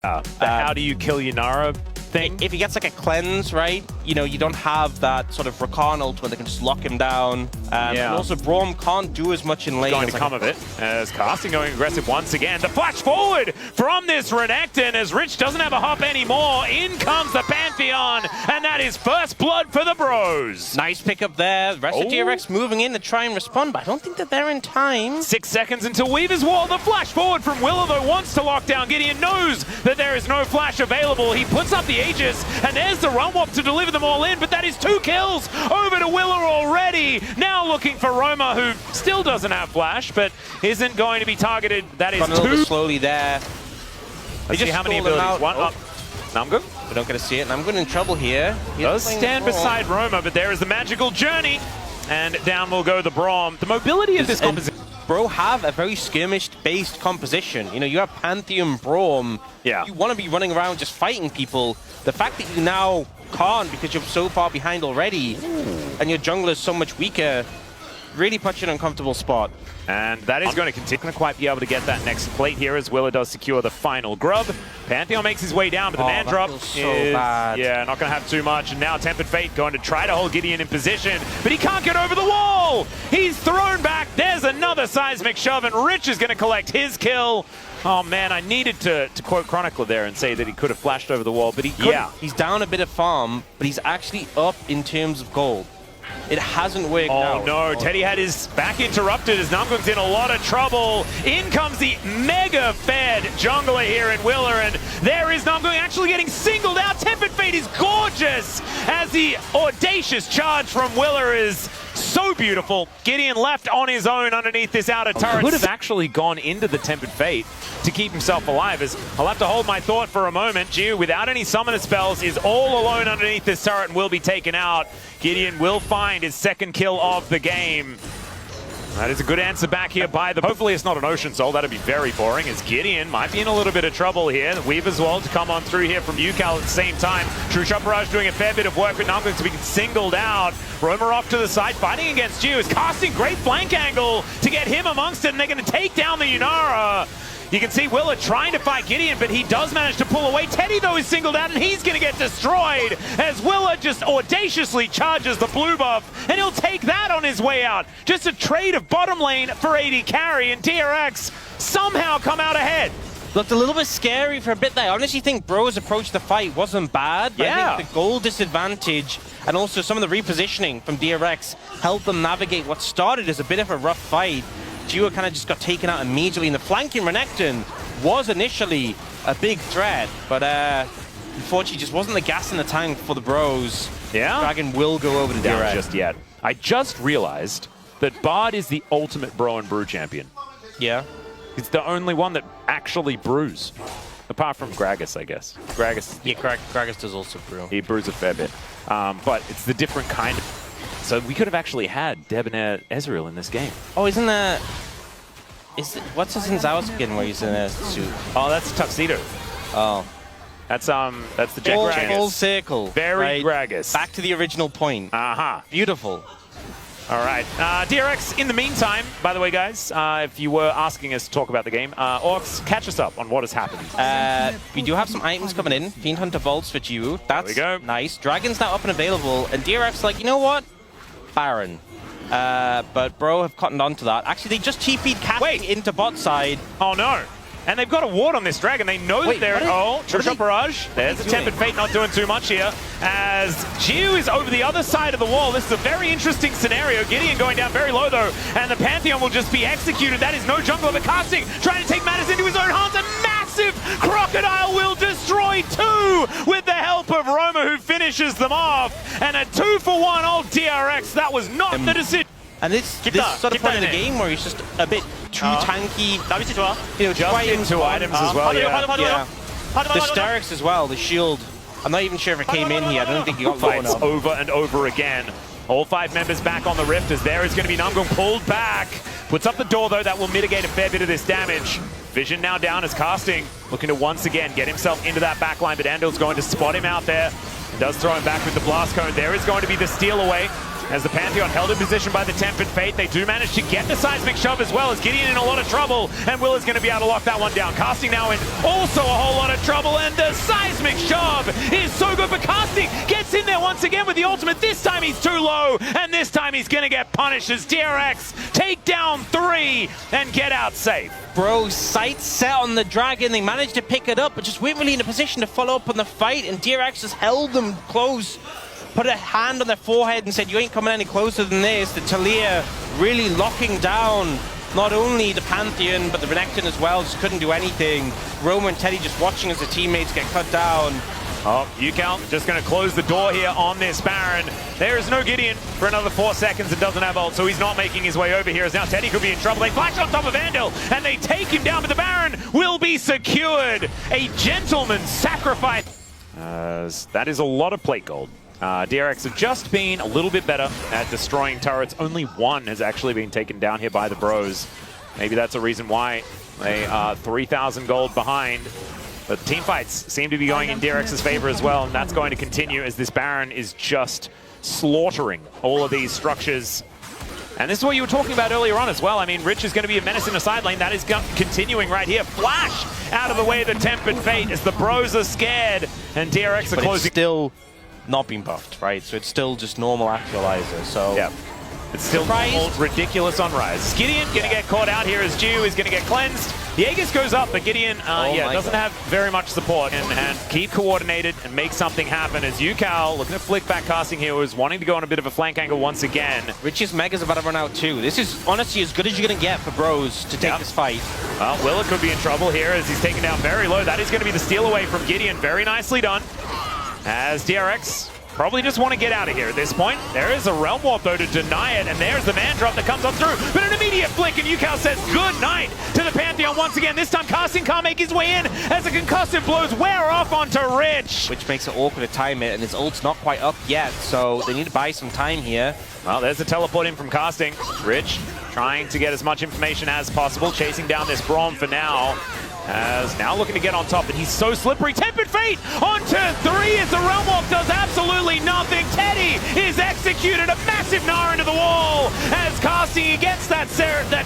How do you kill Yunara thing? If he gets like a cleanse, right? You know, you don't have that sort of Rakan ult where they can just lock him down. And also Braum can't do as much in lane. Going to come of it as Casting going aggressive once again. The flash forward from this Renekton as Rich doesn't have a hop anymore. In comes the Pantheon, and that is first blood for the bros. Nice pickup there. The rest of DRX moving in to try and respond, but I don't think that they're in time. 6 seconds until Weaver's Wall. The flash forward from Willa, though, wants to lock down. Gideon knows that there is no flash available. He puts up the Aegis, and there's the run wop to deliver them all in, but that is 2 kills over to Willa already. Now looking for Roma, who still doesn't have flash, but isn't going to be targeted. That is 2. A little bit slowly there. Let's see how many abilities. One up. Namgoong? We don't get to see it, and I'm in trouble here. He does stand beside Roma, but there is the magical journey. And down will go the Braum. The mobility of this composition. Bro have a very skirmish-based composition. You know, you have Pantheon, Braum. Yeah. You want to be running around just fighting people. The fact that you now can't because you're so far behind already, and your jungler is so much weaker, really puts you in an uncomfortable spot. And that is going to continue. Not quite be able to get that next plate here as Willa does secure the final grub. Pantheon makes his way down, but the man drop is bad. Yeah, not going to have too much. And now Tempered Fate going to try to hold Gideon in position, but he can't get over the wall. He's thrown back. There's another seismic shove, and Rich is going to collect his kill. Oh man, I needed to quote Chronicler there and say that he could have flashed over the wall, but he couldn't. Yeah, he's down a bit of farm, but he's actually up in terms of gold. It hasn't worked out. Oh no, Teddy had his back interrupted as Namgoong's in a lot of trouble. In comes the mega fed jungler here in Willa, and there is Namgoong actually getting singled out. Tempered Fate is gorgeous as the audacious charge from Willa is so beautiful. Gideon left on his own underneath this outer turret. Could have actually gone into the Tempered Fate to keep himself alive, as I'll have to hold my thought for a moment. Jiu, without any summoner spells, is all alone underneath this turret and will be taken out. Gideon will find his second kill of the game. That is a good answer back here by the... Hopefully it's not an Ocean Soul. That'd be very boring, as Gideon might be in a little bit of trouble here. Weaver's Wall to come on through here from UCal at the same time. True Shot Barrage doing a fair bit of work, but Namgoong to be singled out. Roma off to the side, fighting against Jiu. Is Casting great flank angle to get him amongst it, and they're going to take down the Yunara. You can see Willa trying to fight Gideon, but he does manage to pull away. Teddy, though, is singled out, and he's going to get destroyed as Willa just audaciously charges the blue buff, and he'll take that on his way out. Just a trade of bottom lane for AD carry, and DRX somehow come out ahead. Looked a little bit scary for a bit there. I honestly think Bro's approach to the fight wasn't bad, but I think the goal disadvantage and also some of the repositioning from DRX helped them navigate what started as a bit of a rough fight. Jiu kind of just got taken out immediately, and the flanking Renekton was initially a big threat, but unfortunately just wasn't the gas in the tank for the Bros. Yeah? Dragon will go over to DRX. Just yet. I just realized that Bard is the ultimate bro and brew champion. Yeah. It's the only one that actually brews. Apart from Gragas, I guess. Gragas. Yeah, Gragas does also brew. He brews a fair bit. But it's the different kind of... So we could have actually had Debonair Ezreal in this game. Oh, isn't that... what's his Zenzawa skin where he's in a suit? Oh, that's Tuxedo. Oh. That's the Jack Gragas. Full circle. Very right? Gragas. Back to the original point. Uh-huh. Beautiful. All right. DRX, in the meantime, by the way, guys, if you were asking us to talk about the game, Orcs, catch us up on what has happened. We do have some items coming in. Fiend Hunter Vaults for Jiu. That's nice. Dragon's now up and available, and DRX's like, you know what? Baron. But Bro have cottoned on to that. Actually, they just TP'd Casting into bot side. Oh, no. And they've got a ward on this Dragon. They know that they're... True Shot Barrage. There's the Tempered Fate not doing too much here. As Jiu is over the other side of the wall. This is a very interesting scenario. Gideon going down very low, though. And the Pantheon will just be executed. That is no jungler, but Casting trying to take matters into his own hands. A massive Crocodile will destroy 2 with the help of Roma, who finishes them off. And a 2-for-1 old DRX. That was not the decision. And this sort of point in the game where he's just a bit too tanky. You know, just into items as well, yeah. The Starix as well, the shield. I'm not even sure if it came in here. I don't think he got low enough. Over and over again. All 5 members back on the Rift, as there is going to be Namgoong pulled back. Puts up the door, though. That will mitigate a fair bit of this damage. Vision now down as Casting, looking to once again get himself into that backline, but Andal's going to spot him out there. Does throw him back with the Blast Cone. There is going to be the steal away. as the Pantheon held in position by the Tempered Fate. They do manage to get the seismic shove as well, as Gideon in a lot of trouble, and Will is going to be able to lock that one down. Casting now in also a whole lot of trouble, and the seismic shove is so good for Casting. Gets in there once again with the ultimate. This time he's too low, and this time he's going to get punished as DRX take down 3 and get out safe. Bro, sights set on the Dragon. They managed to pick it up, but just weren't really in a position to follow up on the fight, and DRX just held them close, put a hand on their forehead and said, you ain't coming any closer than this. The Talia really locking down not only the Pantheon, but the Renekton as well. Just couldn't do anything. Roma and Teddy just watching as the teammates get cut down. Oh, UCal just going to close the door here on this Baron. There is no Gideon for another 4 seconds and doesn't have ult, so he's not making his way over here, as now Teddy could be in trouble. They flash on top of Andal, and they take him down, but the Baron will be secured. A gentleman's sacrifice. That is a lot of plate gold. DRX have just been a little bit better at destroying turrets. Only 1 has actually been taken down here by the Bros. Maybe that's a reason why they are 3,000 gold behind. But team fights seem to be going in DRX's favor as well, and that's going to continue as this Baron is just slaughtering all of these structures. And this is what you were talking about earlier on as well. I mean, Rich is going to be a menace in the side lane. That is continuing right here. Flash out of the way of the Tempered Fate as the Bros are scared, and DRX are closing. It's still not being buffed, right? So it's still just normal actualizer. So yeah. It's still ridiculous on Rise. Gideon going to get caught out here as Jew is going to get cleansed. The Aegis goes up, but Gideon doesn't have very much support. And keep coordinated and make something happen as UCal, looking to flick back Casting here, was wanting to go on a bit of a flank angle once again. Rich's Mega's about to run out too. This is honestly as good as you're going to get for Bros to take this fight. Well, Willa could be in trouble here as he's taken down very low. That is going to be the steal away from Gideon. Very nicely done. As DRX probably just want to get out of here at this point. There is a Realm Warp, though, to deny it, and there's the man drop that comes up through. But an immediate flick, and UCal says good night to the Pantheon once again. This time, Casting can't make his way in as the concussive blows wear off onto Rich. Which makes it awkward to time it, and his ult's not quite up yet, so they need to buy some time here. Well, there's the teleport in from Casting. Rich trying to get as much information as possible, chasing down this Braum for now. As now looking to get on top, and he's so slippery. Tempered Fate onto 3 as the Realm Walk does absolutely nothing. Teddy is executed, a massive Nara into the wall as Casting against that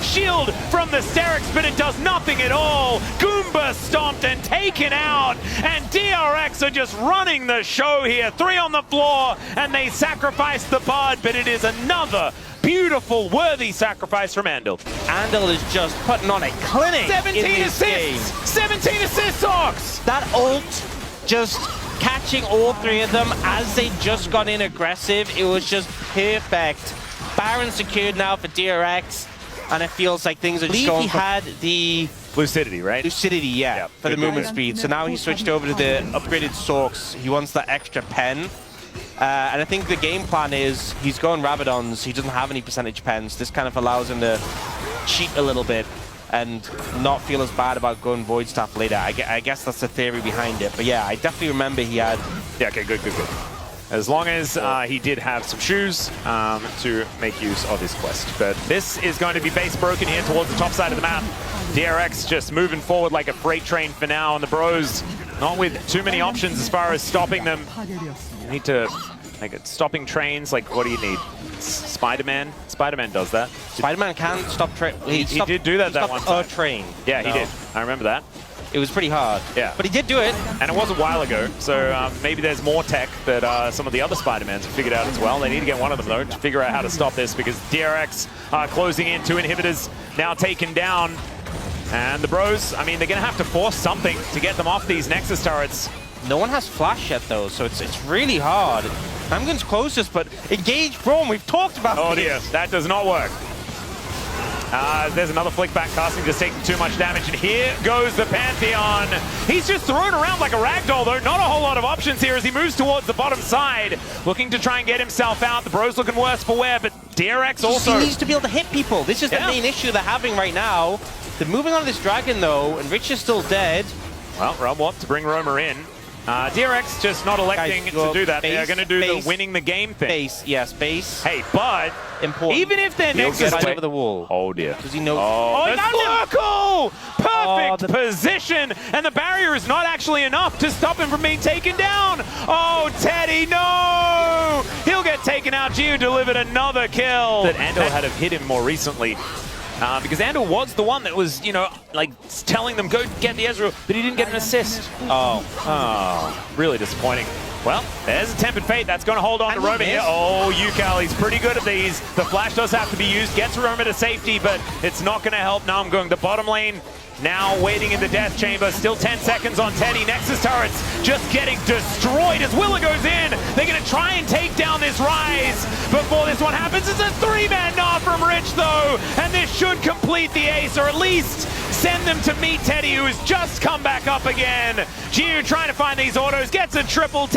shield from the Sterix, but it does nothing at all. Goomba stomped and taken out, and DRX are just running the show here. 3 on the floor, and they sacrifice the Bard, but it is another beautiful, worthy sacrifice from Andal. Andal is just putting on a clinic 17 in this game. 17 assists, Ox! That ult just catching all 3 of them as they just got in aggressive. It was just perfect. Baron secured now for DRX, and it feels like things are just going. He had the Lucidity, right? Lucidity, yeah, for the movement speed. So now he switched over to the upgraded Sorks. He wants that extra pen. And I think the game plan is he's going Rabadons. He doesn't have any percentage pens. This kind of allows him to cheat a little bit and not feel as bad about going Void Staff later. I guess that's the theory behind it. But yeah, I definitely remember he had... Yeah, okay, good. As long as he did have some shoes to make use of his quest. But this is going to be base broken here towards the top side of the map. DRX just moving forward like a freight train for now, and the Bros not with too many options as far as stopping them. You need to, like, stopping trains, like, what do you need? Spider-Man? Spider-Man does that. Spider-Man can stop train. He did do that one time. A train. Yeah, he did. I remember that. It was pretty hard. Yeah. But he did do it. And it was a while ago, so maybe there's more tech that some of the other Spider-Mans have figured out as well. They need to get one of them, though, to figure out how to stop this, because DRX are closing in. 2 inhibitors now taken down. And the Bros, I mean, they're going to have to force something to get them off these Nexus turrets. No one has flash yet, though, so it's really hard. Namgun's closest, but engage Braum, we've talked about Oh dear, that does not work. There's another flick back. Casting just taking too much damage, and here goes the Pantheon. He's just thrown around like a ragdoll, though. Not a whole lot of options here as he moves towards the bottom side, looking to try and get himself out. The Bros looking worse for wear, but DRX also... He needs to be able to hit people. This is the main issue they're having right now. They're moving on this Dragon, though, and Rich is still dead. Well, Realm Warp to bring Roma in. DRX just not electing to do that. They're going to do the winning the game thing. Base, yes, base. Hey, but important. Even if their He'll Nexus get over the wall. Oh dear. Does he know? Oh, the circle! Perfect the position, and the barrier is not actually enough to stop him from being taken down. Oh, Teddy, no! He'll get taken out. Gio delivered another kill. That Andal had have hit him more recently. Because Andal was the one that was, you know, like telling them go get the Ezreal, but he didn't get an assist. Oh, really disappointing. Well, there's a Tempered Fate that's going to hold on to Romer here. Oh, Yukal, he's pretty good at these. The flash does have to be used, gets Romer to safety, but it's not going to help. Now I'm going the bottom lane. Now waiting in the death chamber. Still 10 seconds on Teddy. Nexus turrets just getting destroyed as Willa goes in. They're going to try and take down this Rise before this one happens. It's a 3-man nod from Rich, though, and this should complete the ace, or at least send them to meet Teddy, who has just come back up again. Gio trying to find these autos, gets a triple.